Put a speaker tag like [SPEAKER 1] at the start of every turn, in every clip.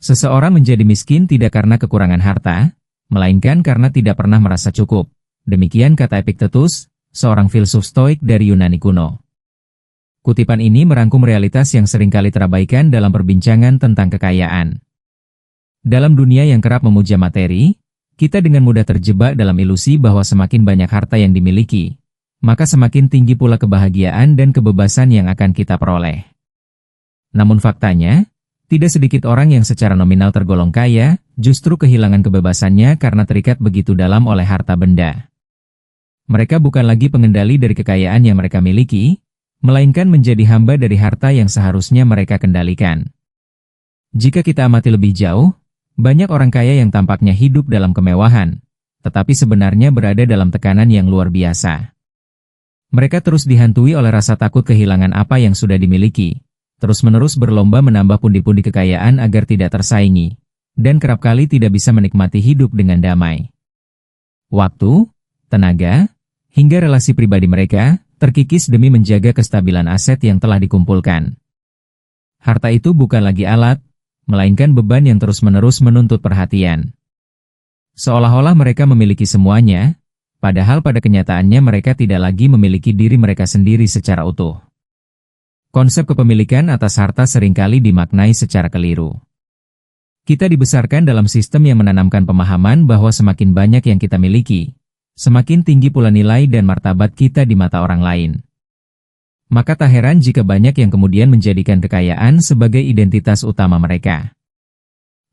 [SPEAKER 1] Seseorang menjadi miskin tidak karena kekurangan harta, melainkan karena tidak pernah merasa cukup. Demikian kata Epictetus, seorang filsuf Stoik dari Yunani kuno. Kutipan ini merangkum realitas yang seringkali terabaikan dalam perbincangan tentang kekayaan. Dalam dunia yang kerap memuja materi, kita dengan mudah terjebak dalam ilusi bahwa semakin banyak harta yang dimiliki, maka semakin tinggi pula kebahagiaan dan kebebasan yang akan kita peroleh. Namun faktanya, tidak sedikit orang yang secara nominal tergolong kaya, justru kehilangan kebebasannya karena terikat begitu dalam oleh harta benda. Mereka bukan lagi pengendali dari kekayaan yang mereka miliki, melainkan menjadi hamba dari harta yang seharusnya mereka kendalikan. Jika kita amati lebih jauh, banyak orang kaya yang tampaknya hidup dalam kemewahan, tetapi sebenarnya berada dalam tekanan yang luar biasa. Mereka terus dihantui oleh rasa takut kehilangan apa yang sudah dimiliki, terus-menerus berlomba menambah pundi-pundi kekayaan agar tidak tersaingi, dan kerap kali tidak bisa menikmati hidup dengan damai. Waktu, tenaga, hingga relasi pribadi mereka terkikis demi menjaga kestabilan aset yang telah dikumpulkan. Harta itu bukan lagi alat, melainkan beban yang terus-menerus menuntut perhatian. Seolah-olah mereka memiliki semuanya, padahal pada kenyataannya mereka tidak lagi memiliki diri mereka sendiri secara utuh. Konsep kepemilikan atas harta seringkali dimaknai secara keliru. Kita dibesarkan dalam sistem yang menanamkan pemahaman bahwa semakin banyak yang kita miliki, semakin tinggi pula nilai dan martabat kita di mata orang lain. Maka tak heran jika banyak yang kemudian menjadikan kekayaan sebagai identitas utama mereka.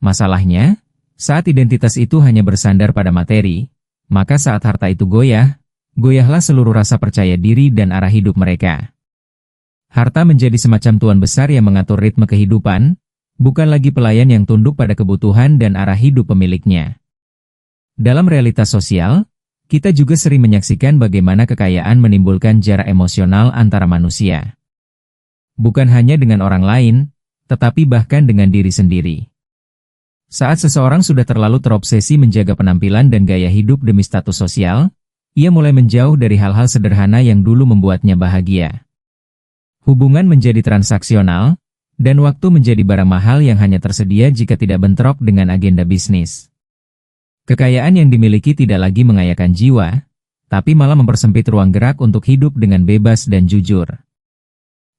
[SPEAKER 1] Masalahnya, saat identitas itu hanya bersandar pada materi, maka saat harta itu goyah, goyahlah seluruh rasa percaya diri dan arah hidup mereka. Harta menjadi semacam tuan besar yang mengatur ritme kehidupan, bukan lagi pelayan yang tunduk pada kebutuhan dan arah hidup pemiliknya. Dalam realitas sosial, kita juga sering menyaksikan bagaimana kekayaan menimbulkan jarak emosional antara manusia. Bukan hanya dengan orang lain, tetapi bahkan dengan diri sendiri. Saat seseorang sudah terlalu terobsesi menjaga penampilan dan gaya hidup demi status sosial, ia mulai menjauh dari hal-hal sederhana yang dulu membuatnya bahagia. Hubungan menjadi transaksional, dan waktu menjadi barang mahal yang hanya tersedia jika tidak bentrok dengan agenda bisnis. Kekayaan yang dimiliki tidak lagi mengayakan jiwa, tapi malah mempersempit ruang gerak untuk hidup dengan bebas dan jujur.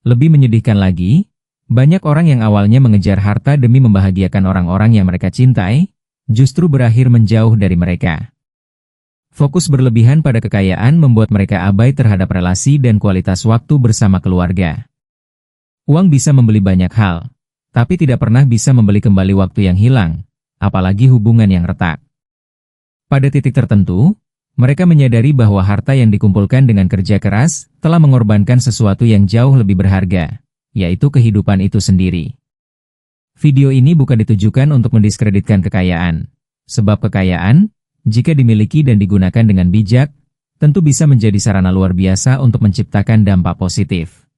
[SPEAKER 1] Lebih menyedihkan lagi, banyak orang yang awalnya mengejar harta demi membahagiakan orang-orang yang mereka cintai, justru berakhir menjauh dari mereka. Fokus berlebihan pada kekayaan membuat mereka abai terhadap relasi dan kualitas waktu bersama keluarga. Uang bisa membeli banyak hal, tapi tidak pernah bisa membeli kembali waktu yang hilang, apalagi hubungan yang retak. Pada titik tertentu, mereka menyadari bahwa harta yang dikumpulkan dengan kerja keras telah mengorbankan sesuatu yang jauh lebih berharga, yaitu kehidupan itu sendiri. Video ini bukan ditujukan untuk mendiskreditkan kekayaan, sebab kekayaan, jika dimiliki dan digunakan dengan bijak, tentu bisa menjadi sarana luar biasa untuk menciptakan dampak positif.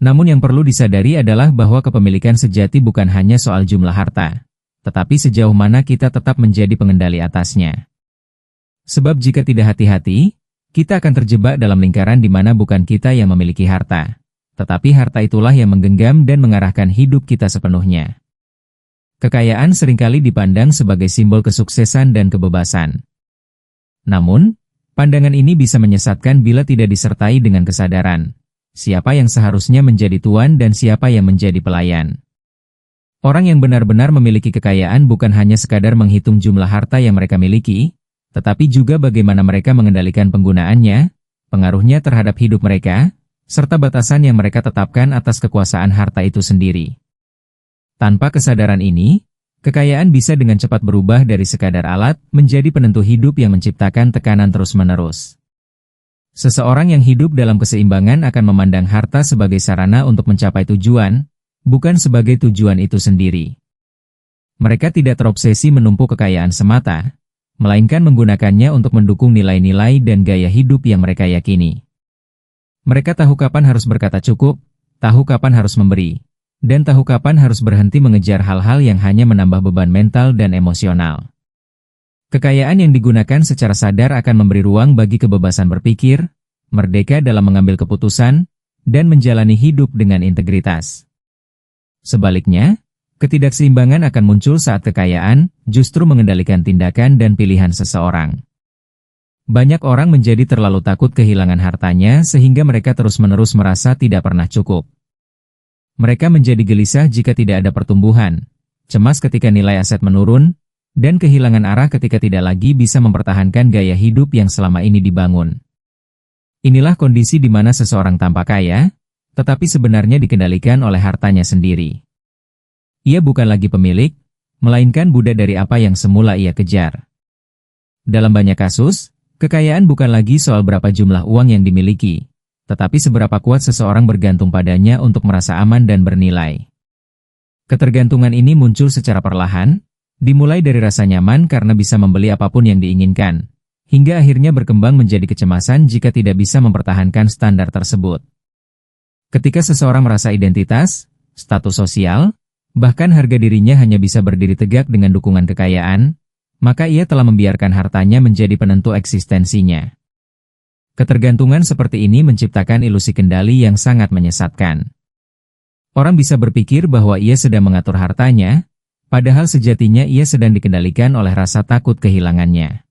[SPEAKER 1] Namun yang perlu disadari adalah bahwa kepemilikan sejati bukan hanya soal jumlah harta, tetapi sejauh mana kita tetap menjadi pengendali atasnya. Sebab jika tidak hati-hati, kita akan terjebak dalam lingkaran di mana bukan kita yang memiliki harta, tetapi harta itulah yang menggenggam dan mengarahkan hidup kita sepenuhnya. Kekayaan seringkali dipandang sebagai simbol kesuksesan dan kebebasan. Namun, pandangan ini bisa menyesatkan bila tidak disertai dengan kesadaran siapa yang seharusnya menjadi tuan dan siapa yang menjadi pelayan. Orang yang benar-benar memiliki kekayaan bukan hanya sekadar menghitung jumlah harta yang mereka miliki, tetapi juga bagaimana mereka mengendalikan penggunaannya, pengaruhnya terhadap hidup mereka, serta batasan yang mereka tetapkan atas kekuasaan harta itu sendiri. Tanpa kesadaran ini, kekayaan bisa dengan cepat berubah dari sekadar alat menjadi penentu hidup yang menciptakan tekanan terus-menerus. Seseorang yang hidup dalam keseimbangan akan memandang harta sebagai sarana untuk mencapai tujuan, bukan sebagai tujuan itu sendiri. Mereka tidak terobsesi menumpuk kekayaan semata, melainkan menggunakannya untuk mendukung nilai-nilai dan gaya hidup yang mereka yakini. Mereka tahu kapan harus berkata cukup, tahu kapan harus memberi, dan tahu kapan harus berhenti mengejar hal-hal yang hanya menambah beban mental dan emosional. Kekayaan yang digunakan secara sadar akan memberi ruang bagi kebebasan berpikir, merdeka dalam mengambil keputusan, dan menjalani hidup dengan integritas. Sebaliknya, Ketidakseimbangan akan muncul saat kekayaan justru mengendalikan tindakan dan pilihan seseorang. Banyak orang menjadi terlalu takut kehilangan hartanya sehingga mereka terus-menerus merasa tidak pernah cukup. Mereka menjadi gelisah jika tidak ada pertumbuhan, cemas ketika nilai aset menurun, dan kehilangan arah ketika tidak lagi bisa mempertahankan gaya hidup yang selama ini dibangun. Inilah kondisi di mana seseorang tampak kaya, tetapi sebenarnya dikendalikan oleh hartanya sendiri. Ia bukan lagi pemilik, melainkan budak dari apa yang semula ia kejar. Dalam banyak kasus, kekayaan bukan lagi soal berapa jumlah uang yang dimiliki, tetapi seberapa kuat seseorang bergantung padanya untuk merasa aman dan bernilai. Ketergantungan ini muncul secara perlahan, dimulai dari rasa nyaman karena bisa membeli apapun yang diinginkan, hingga akhirnya berkembang menjadi kecemasan jika tidak bisa mempertahankan standar tersebut. Ketika seseorang merasa identitas, status sosial, bahkan harga dirinya hanya bisa berdiri tegak dengan dukungan kekayaan, maka ia telah membiarkan hartanya menjadi penentu eksistensinya. Ketergantungan seperti ini menciptakan ilusi kendali yang sangat menyesatkan. Orang bisa berpikir bahwa ia sedang mengatur hartanya, padahal sejatinya ia sedang dikendalikan oleh rasa takut kehilangannya.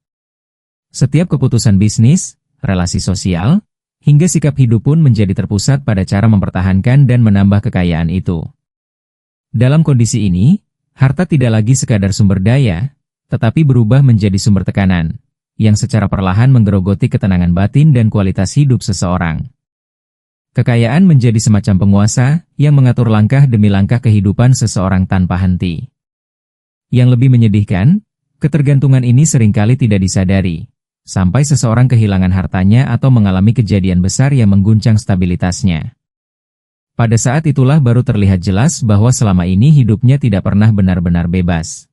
[SPEAKER 1] Setiap keputusan bisnis, relasi sosial, hingga sikap hidup pun menjadi terpusat pada cara mempertahankan dan menambah kekayaan itu. Dalam kondisi ini, harta tidak lagi sekadar sumber daya, tetapi berubah menjadi sumber tekanan, yang secara perlahan menggerogoti ketenangan batin dan kualitas hidup seseorang. Kekayaan menjadi semacam penguasa yang mengatur langkah demi langkah kehidupan seseorang tanpa henti. Yang lebih menyedihkan, ketergantungan ini seringkali tidak disadari, sampai seseorang kehilangan hartanya atau mengalami kejadian besar yang mengguncang stabilitasnya. Pada saat itulah baru terlihat jelas bahwa selama ini hidupnya tidak pernah benar-benar bebas.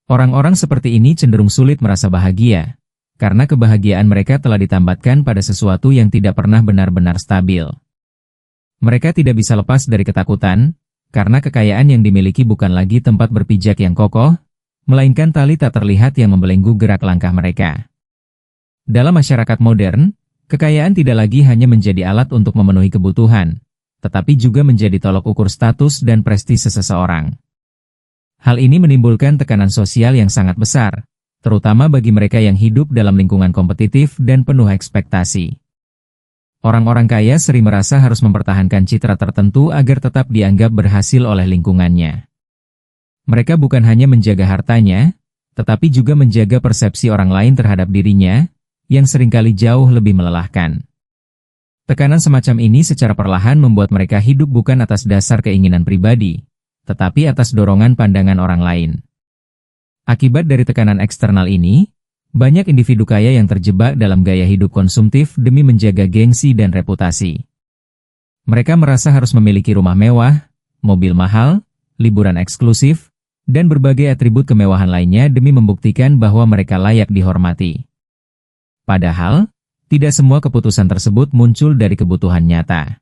[SPEAKER 1] Orang-orang seperti ini cenderung sulit merasa bahagia, karena kebahagiaan mereka telah ditambatkan pada sesuatu yang tidak pernah benar-benar stabil. Mereka tidak bisa lepas dari ketakutan, karena kekayaan yang dimiliki bukan lagi tempat berpijak yang kokoh, melainkan tali tak terlihat yang membelenggu gerak langkah mereka. Dalam masyarakat modern, kekayaan tidak lagi hanya menjadi alat untuk memenuhi kebutuhan, tetapi juga menjadi tolok ukur status dan prestise seseorang. Hal ini menimbulkan tekanan sosial yang sangat besar, terutama bagi mereka yang hidup dalam lingkungan kompetitif dan penuh ekspektasi. Orang-orang kaya sering merasa harus mempertahankan citra tertentu agar tetap dianggap berhasil oleh lingkungannya. Mereka bukan hanya menjaga hartanya, tetapi juga menjaga persepsi orang lain terhadap dirinya, yang seringkali jauh lebih melelahkan. Tekanan semacam ini secara perlahan membuat mereka hidup bukan atas dasar keinginan pribadi, tetapi atas dorongan pandangan orang lain. Akibat dari tekanan eksternal ini, banyak individu kaya yang terjebak dalam gaya hidup konsumtif demi menjaga gengsi dan reputasi. Mereka merasa harus memiliki rumah mewah, mobil mahal, liburan eksklusif, dan berbagai atribut kemewahan lainnya demi membuktikan bahwa mereka layak dihormati. Padahal, tidak semua keputusan tersebut muncul dari kebutuhan nyata.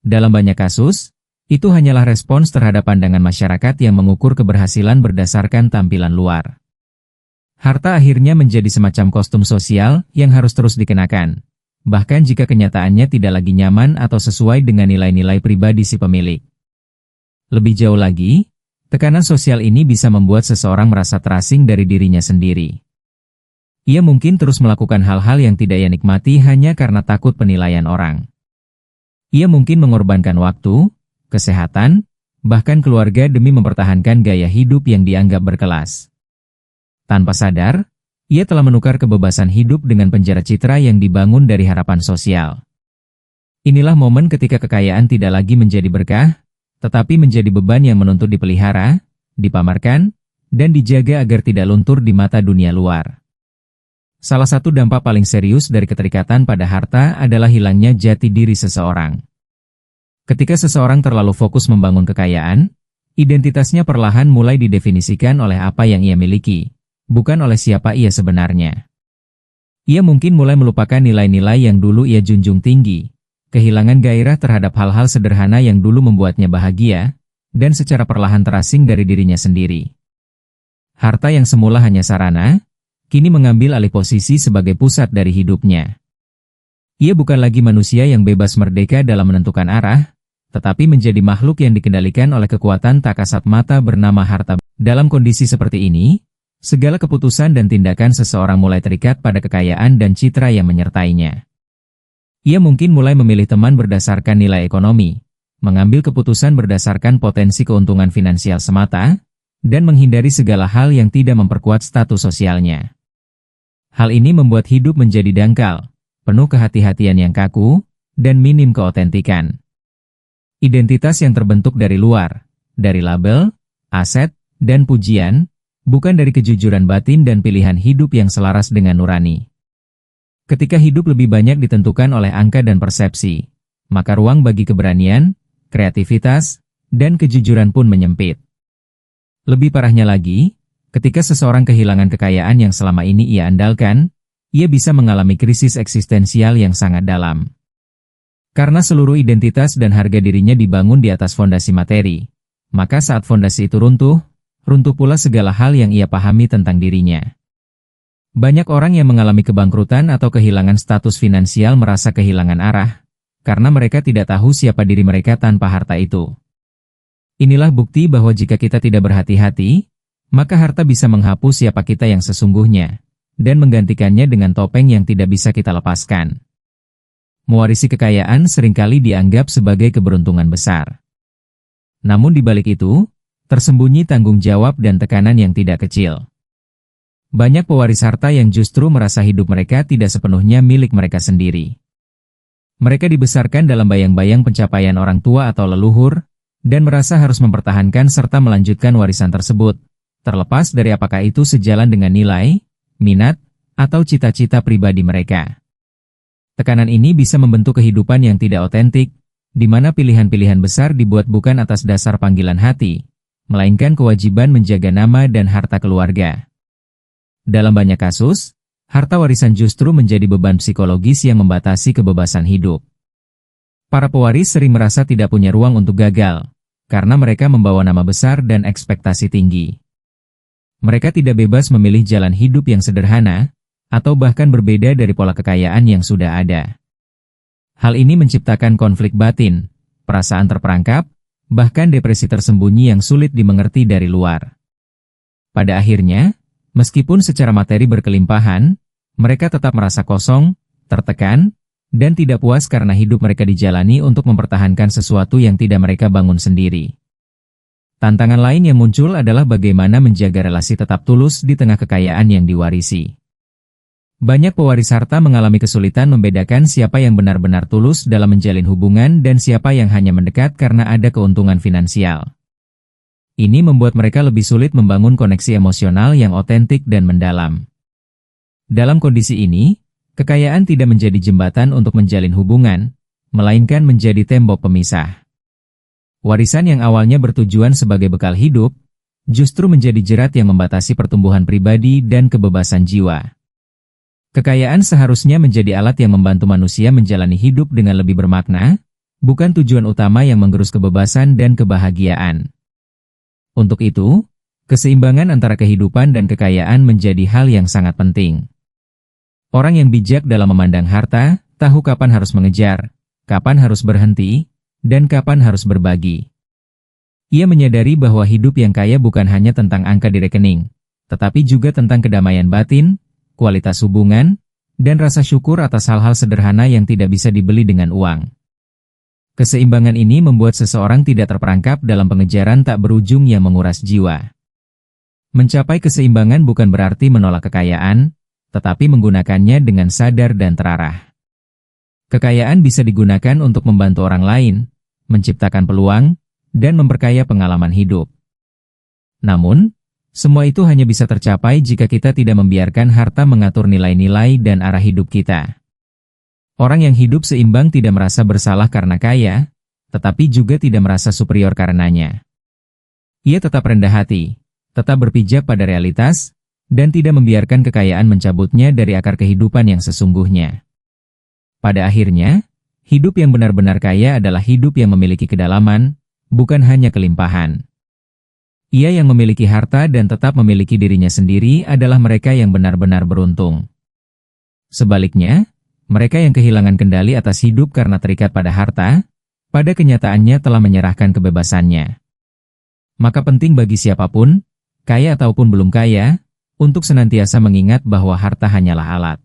[SPEAKER 1] Dalam banyak kasus, itu hanyalah respons terhadap pandangan masyarakat yang mengukur keberhasilan berdasarkan tampilan luar. Harta akhirnya menjadi semacam kostum sosial yang harus terus dikenakan, bahkan jika kenyataannya tidak lagi nyaman atau sesuai dengan nilai-nilai pribadi si pemilik. Lebih jauh lagi, tekanan sosial ini bisa membuat seseorang merasa terasing dari dirinya sendiri. Ia mungkin terus melakukan hal-hal yang tidak ia nikmati hanya karena takut penilaian orang. Ia mungkin mengorbankan waktu, kesehatan, bahkan keluarga demi mempertahankan gaya hidup yang dianggap berkelas. Tanpa sadar, ia telah menukar kebebasan hidup dengan penjara citra yang dibangun dari harapan sosial. Inilah momen ketika kekayaan tidak lagi menjadi berkah, tetapi menjadi beban yang menuntut dipelihara, dipamerkan, dan dijaga agar tidak luntur di mata dunia luar. Salah satu dampak paling serius dari keterikatan pada harta adalah hilangnya jati diri seseorang. Ketika seseorang terlalu fokus membangun kekayaan, identitasnya perlahan mulai didefinisikan oleh apa yang ia miliki, bukan oleh siapa ia sebenarnya. Ia mungkin mulai melupakan nilai-nilai yang dulu ia junjung tinggi, kehilangan gairah terhadap hal-hal sederhana yang dulu membuatnya bahagia, dan secara perlahan terasing dari dirinya sendiri. Harta yang semula hanya sarana, kini mengambil alih posisi sebagai pusat dari hidupnya. Ia bukan lagi manusia yang bebas merdeka dalam menentukan arah, tetapi menjadi makhluk yang dikendalikan oleh kekuatan tak kasat mata bernama harta. Dalam kondisi seperti ini, segala keputusan dan tindakan seseorang mulai terikat pada kekayaan dan citra yang menyertainya. Ia mungkin mulai memilih teman berdasarkan nilai ekonomi, mengambil keputusan berdasarkan potensi keuntungan finansial semata, dan menghindari segala hal yang tidak memperkuat status sosialnya. Hal ini membuat hidup menjadi dangkal, penuh kehati-hatian yang kaku, dan minim keotentikan. Identitas yang terbentuk dari luar, dari label, aset, dan pujian, bukan dari kejujuran batin dan pilihan hidup yang selaras dengan nurani. Ketika hidup lebih banyak ditentukan oleh angka dan persepsi, maka ruang bagi keberanian, kreativitas, dan kejujuran pun menyempit. Lebih parahnya lagi, ketika seseorang kehilangan kekayaan yang selama ini ia andalkan, ia bisa mengalami krisis eksistensial yang sangat dalam. Karena seluruh identitas dan harga dirinya dibangun di atas fondasi materi, maka saat fondasi itu runtuh pula segala hal yang ia pahami tentang dirinya. Banyak orang yang mengalami kebangkrutan atau kehilangan status finansial merasa kehilangan arah, karena mereka tidak tahu siapa diri mereka tanpa harta itu. Inilah bukti bahwa jika kita tidak berhati-hati, maka harta bisa menghapus siapa kita yang sesungguhnya, dan menggantikannya dengan topeng yang tidak bisa kita lepaskan. Mewarisi kekayaan seringkali dianggap sebagai keberuntungan besar. Namun di balik itu, tersembunyi tanggung jawab dan tekanan yang tidak kecil. Banyak pewaris harta yang justru merasa hidup mereka tidak sepenuhnya milik mereka sendiri. Mereka dibesarkan dalam bayang-bayang pencapaian orang tua atau leluhur, dan merasa harus mempertahankan serta melanjutkan warisan tersebut, terlepas dari apakah itu sejalan dengan nilai, minat, atau cita-cita pribadi mereka. Tekanan ini bisa membentuk kehidupan yang tidak otentik, di mana pilihan-pilihan besar dibuat bukan atas dasar panggilan hati, melainkan kewajiban menjaga nama dan harta keluarga. Dalam banyak kasus, harta warisan justru menjadi beban psikologis yang membatasi kebebasan hidup. Para pewaris sering merasa tidak punya ruang untuk gagal, karena mereka membawa nama besar dan ekspektasi tinggi. Mereka tidak bebas memilih jalan hidup yang sederhana, atau bahkan berbeda dari pola kekayaan yang sudah ada. Hal ini menciptakan konflik batin, perasaan terperangkap, bahkan depresi tersembunyi yang sulit dimengerti dari luar. Pada akhirnya, meskipun secara materi berkelimpahan, mereka tetap merasa kosong, tertekan, dan tidak puas karena hidup mereka dijalani untuk mempertahankan sesuatu yang tidak mereka bangun sendiri. Tantangan lain yang muncul adalah bagaimana menjaga relasi tetap tulus di tengah kekayaan yang diwarisi. Banyak pewaris harta mengalami kesulitan membedakan siapa yang benar-benar tulus dalam menjalin hubungan dan siapa yang hanya mendekat karena ada keuntungan finansial. Ini membuat mereka lebih sulit membangun koneksi emosional yang otentik dan mendalam. Dalam kondisi ini, kekayaan tidak menjadi jembatan untuk menjalin hubungan, melainkan menjadi tembok pemisah. Warisan yang awalnya bertujuan sebagai bekal hidup, justru menjadi jerat yang membatasi pertumbuhan pribadi dan kebebasan jiwa. Kekayaan seharusnya menjadi alat yang membantu manusia menjalani hidup dengan lebih bermakna, bukan tujuan utama yang menggerus kebebasan dan kebahagiaan. Untuk itu, keseimbangan antara kehidupan dan kekayaan menjadi hal yang sangat penting. Orang yang bijak dalam memandang harta, tahu kapan harus mengejar, kapan harus berhenti, dan kapan harus berbagi. Ia menyadari bahwa hidup yang kaya bukan hanya tentang angka di rekening, tetapi juga tentang kedamaian batin, kualitas hubungan, dan rasa syukur atas hal-hal sederhana yang tidak bisa dibeli dengan uang. Keseimbangan ini membuat seseorang tidak terperangkap dalam pengejaran tak berujung yang menguras jiwa. Mencapai keseimbangan bukan berarti menolak kekayaan, tetapi menggunakannya dengan sadar dan terarah. Kekayaan bisa digunakan untuk membantu orang lain, menciptakan peluang, dan memperkaya pengalaman hidup. Namun, semua itu hanya bisa tercapai jika kita tidak membiarkan harta mengatur nilai-nilai dan arah hidup kita. Orang yang hidup seimbang tidak merasa bersalah karena kaya, tetapi juga tidak merasa superior karenanya. Ia tetap rendah hati, tetap berpijak pada realitas, dan tidak membiarkan kekayaan mencabutnya dari akar kehidupan yang sesungguhnya. Pada akhirnya, hidup yang benar-benar kaya adalah hidup yang memiliki kedalaman, bukan hanya kelimpahan. Ia yang memiliki harta dan tetap memiliki dirinya sendiri adalah mereka yang benar-benar beruntung. Sebaliknya, mereka yang kehilangan kendali atas hidup karena terikat pada harta, pada kenyataannya telah menyerahkan kebebasannya. Maka penting bagi siapapun, kaya ataupun belum kaya, untuk senantiasa mengingat bahwa harta hanyalah alat.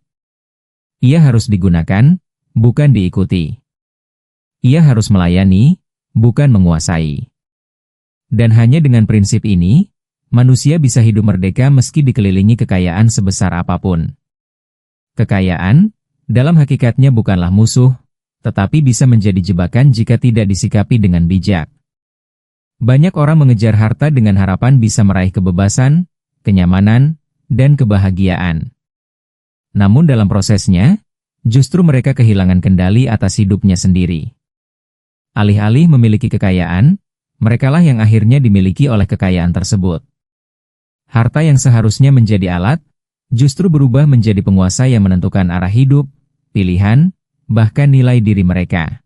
[SPEAKER 1] Ia harus digunakan, bukan diikuti. Ia harus melayani, bukan menguasai. Dan hanya dengan prinsip ini, manusia bisa hidup merdeka meski dikelilingi kekayaan sebesar apapun. Kekayaan, dalam hakikatnya bukanlah musuh, tetapi bisa menjadi jebakan jika tidak disikapi dengan bijak. Banyak orang mengejar harta dengan harapan bisa meraih kebebasan, kenyamanan, dan kebahagiaan. Namun dalam prosesnya, justru mereka kehilangan kendali atas hidupnya sendiri. Alih-alih memiliki kekayaan, merekalah yang akhirnya dimiliki oleh kekayaan tersebut. Harta yang seharusnya menjadi alat, justru berubah menjadi penguasa yang menentukan arah hidup, pilihan, bahkan nilai diri mereka.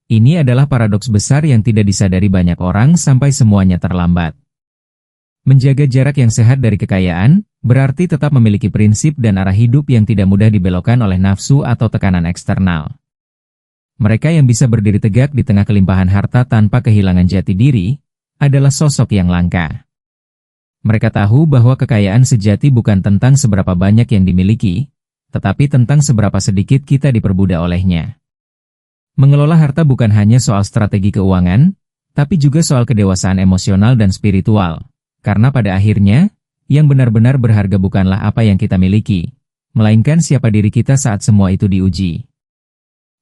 [SPEAKER 1] Ini adalah paradoks besar yang tidak disadari banyak orang sampai semuanya terlambat. Menjaga jarak yang sehat dari kekayaan, berarti tetap memiliki prinsip dan arah hidup yang tidak mudah dibelokkan oleh nafsu atau tekanan eksternal. Mereka yang bisa berdiri tegak di tengah kelimpahan harta tanpa kehilangan jati diri, adalah sosok yang langka. Mereka tahu bahwa kekayaan sejati bukan tentang seberapa banyak yang dimiliki, tetapi tentang seberapa sedikit kita diperbudak olehnya. Mengelola harta bukan hanya soal strategi keuangan, tapi juga soal kedewasaan emosional dan spiritual. Karena pada akhirnya, yang benar-benar berharga bukanlah apa yang kita miliki, melainkan siapa diri kita saat semua itu diuji.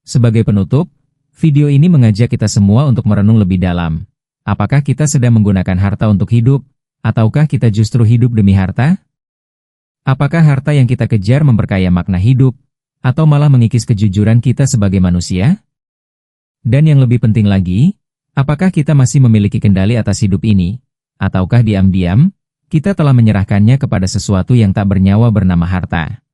[SPEAKER 1] Sebagai penutup, video ini mengajak kita semua untuk merenung lebih dalam. Apakah kita sedang menggunakan harta untuk hidup, ataukah kita justru hidup demi harta? Apakah harta yang kita kejar memperkaya makna hidup, atau malah mengikis kejujuran kita sebagai manusia? Dan yang lebih penting lagi, apakah kita masih memiliki kendali atas hidup ini? Ataukah diam-diam, kita telah menyerahkannya kepada sesuatu yang tak bernyawa bernama harta?